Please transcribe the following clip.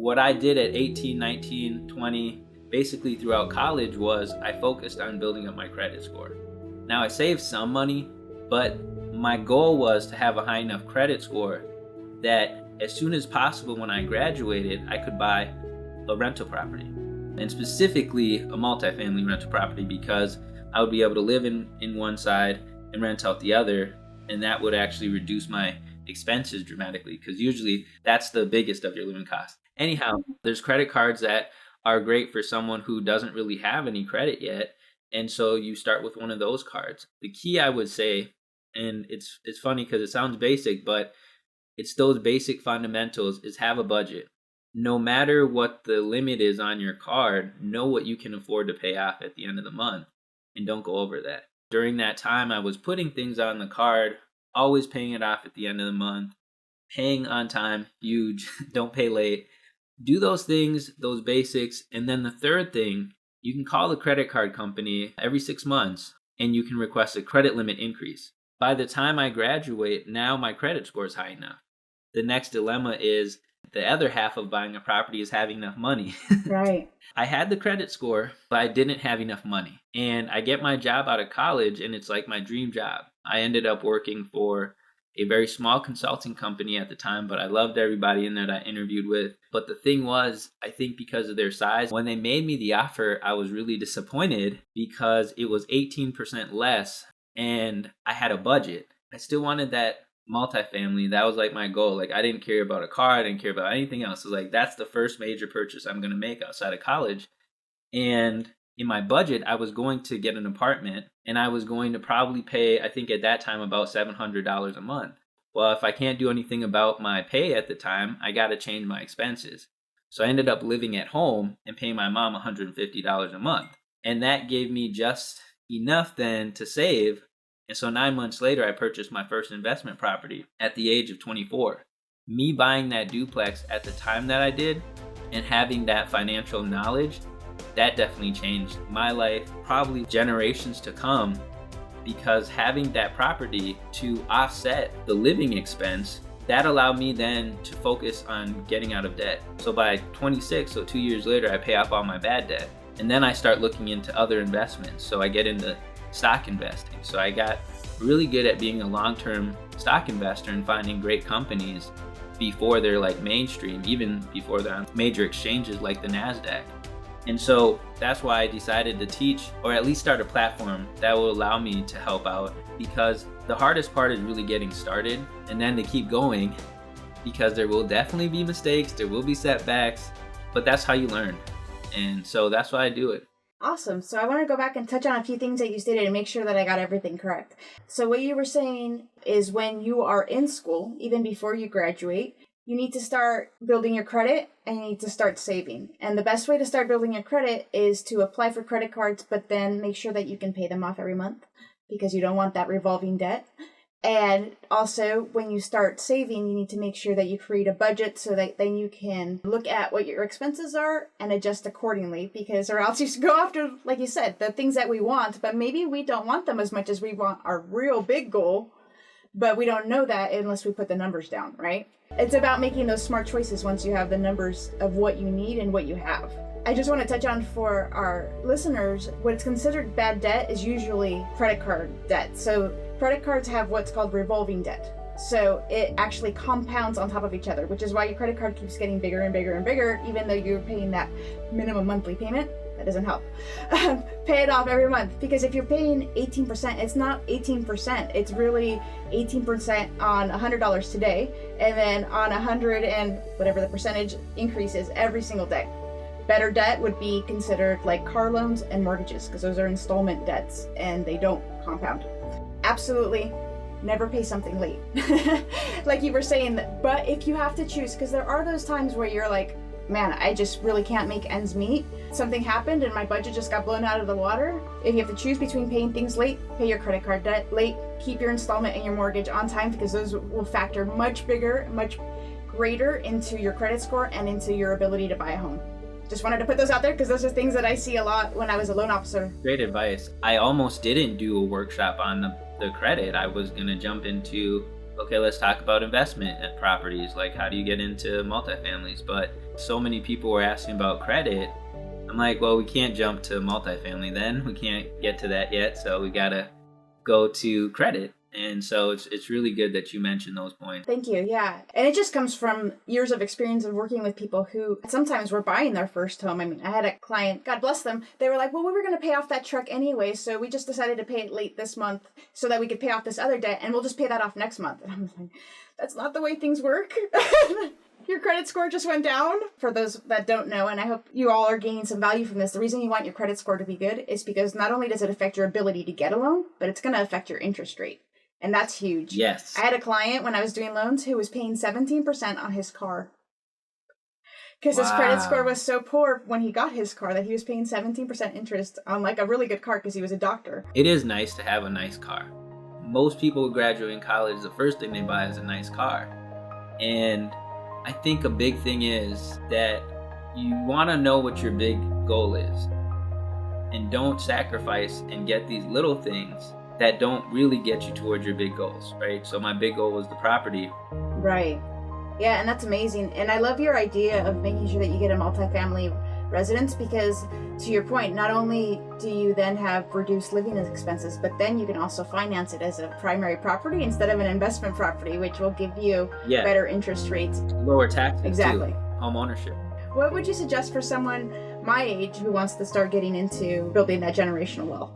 what I did at 18, 19, 20, basically throughout college was I focused on building up my credit score. Now I saved some money, but my goal was to have a high enough credit score that as soon as possible when I graduated, I could buy a rental property, and specifically a multifamily rental property, because I would be able to live in one side and rent out the other, and that would actually reduce my expenses dramatically, because usually that's the biggest of your living costs. Anyhow, there's credit cards that are great for someone who doesn't really have any credit yet, and so you start with one of those cards. The key, I would say, and it's funny because it sounds basic, but it's those basic fundamentals, is have a budget. No matter what the limit is on your card, know what you can afford to pay off at the end of the month, and don't go over that. During that time, I was putting things on the card, always paying it off at the end of the month, paying on time, huge, don't pay late. Do those things, those basics. And then the third thing, you can call the credit card company every 6 months and you can request a credit limit increase. By the time I graduate, now my credit score is high enough. The next dilemma is the other half of buying a property is having enough money. Right. I had the credit score, but I didn't have enough money. And I get my job out of college and it's like my dream job. I ended up working for a very small consulting company at the time, but I loved everybody in there that I interviewed with. But the thing was, I think because of their size, when they made me the offer, I was really disappointed because it was 18% less and I had a budget. I still wanted that multifamily. That was like my goal. Like, I didn't care about a car. I didn't care about anything else. So like, that's the first major purchase I'm going to make outside of college. And in my budget, I was going to get an apartment and I was going to probably pay, I think at that time, about $700 a month. Well, if I can't do anything about my pay at the time, I got to change my expenses. So I ended up living at home and paying my mom $150 a month. And that gave me just enough then to save. And so 9 months later, I purchased my first investment property at the age of 24. Me buying that duplex at the time that I did and having that financial knowledge, that definitely changed my life, probably generations to come, because having that property to offset the living expense, that allowed me then to focus on getting out of debt. So by 26, so 2 years later, I pay off all my bad debt. And then I start looking into other investments. So I get into stock investing. So I got really good at being a long-term stock investor and finding great companies before they're like mainstream, even before they're on major exchanges like the NASDAQ. And so that's why I decided to teach, or at least start a platform that will allow me to help out, because the hardest part is really getting started and then to keep going, because there will definitely be mistakes, there will be setbacks, but that's how you learn. And so that's why I do it. Awesome. So I want to go back and touch on a few things that you stated and make sure that I got everything correct. So what you were saying is when you are in school, even before you graduate, you need to start building your credit and you need to start saving. And the best way to start building your credit is to apply for credit cards, but then make sure that you can pay them off every month because you don't want that revolving debt. And also, when you start saving, you need to make sure that you create a budget so that then you can look at what your expenses are and adjust accordingly, because or else you go after, like you said, the things that we want, but maybe we don't want them as much as we want our real big goal, but we don't know that unless we put the numbers down, right? It's about making those smart choices once you have the numbers of what you need and what you have. I just want to touch on for our listeners, what's considered bad debt is usually credit card debt. So credit cards have what's called revolving debt. So it actually compounds on top of each other, which is why your credit card keeps getting bigger and bigger and bigger, even though you're paying that minimum monthly payment. That doesn't help. Pay it off every month, because if you're paying 18%, it's not 18%. It's really 18% on $100 today, and then on 100 and whatever the percentage increases every single day. Better debt would be considered like car loans and mortgages, because those are installment debts and they don't compound. Absolutely never pay something late. Like you were saying, but if you have to choose, because there are those times where you're like, man, I just really can't make ends meet. Something happened and my budget just got blown out of the water. If you have to choose between paying things late, pay your credit card debt late, keep your installment and your mortgage on time, because those will factor much bigger, much greater into your credit score and into your ability to buy a home. Just wanted to put those out there because those are things that I see a lot when I was a loan officer. Great advice. I almost didn't do a workshop on the credit. I was going to jump into okay, let's talk about investment at properties. Like, how do you get into multifamilies? But so many people were asking about credit. I'm like, well, we can't jump to multifamily then. We can't get to that yet. So we got to go to credit. And so it's really good that you mentioned those points. Thank you. Yeah. And it just comes from years of experience of working with people who sometimes were buying their first home. I mean, I had a client, God bless them, they were like, well, we were going to pay off that truck anyway, so we just decided to pay it late this month so that we could pay off this other debt, and we'll just pay that off next month. And I'm like, that's not the way things work. Your credit score just went down. For those that don't know, and I hope you all are gaining some value from this, the reason you want your credit score to be good is because not only does it affect your ability to get a loan, but it's going to affect your interest rate. And that's huge. Yes. I had a client when I was doing loans who was paying 17% on his car. Because his credit score was so poor when he got his car that he was paying 17% interest on like a really good car because he was a doctor. It is nice to have a nice car. Most people who graduate in college, the first thing they buy is a nice car. And I think a big thing is that you want to know what your big goal is. And don't sacrifice and get these little things that don't really get you towards your big goals, right? So my big goal was the property. Right. Yeah, and that's amazing. And I love your idea of making sure that you get a multifamily residence because, to your point, not only do you then have reduced living expenses, but then you can also finance it as a primary property instead of an investment property, which will give you better interest rates. Lower taxes, exactly. Too. Home ownership. What would you suggest for someone my age who wants to start getting into building that generational wealth?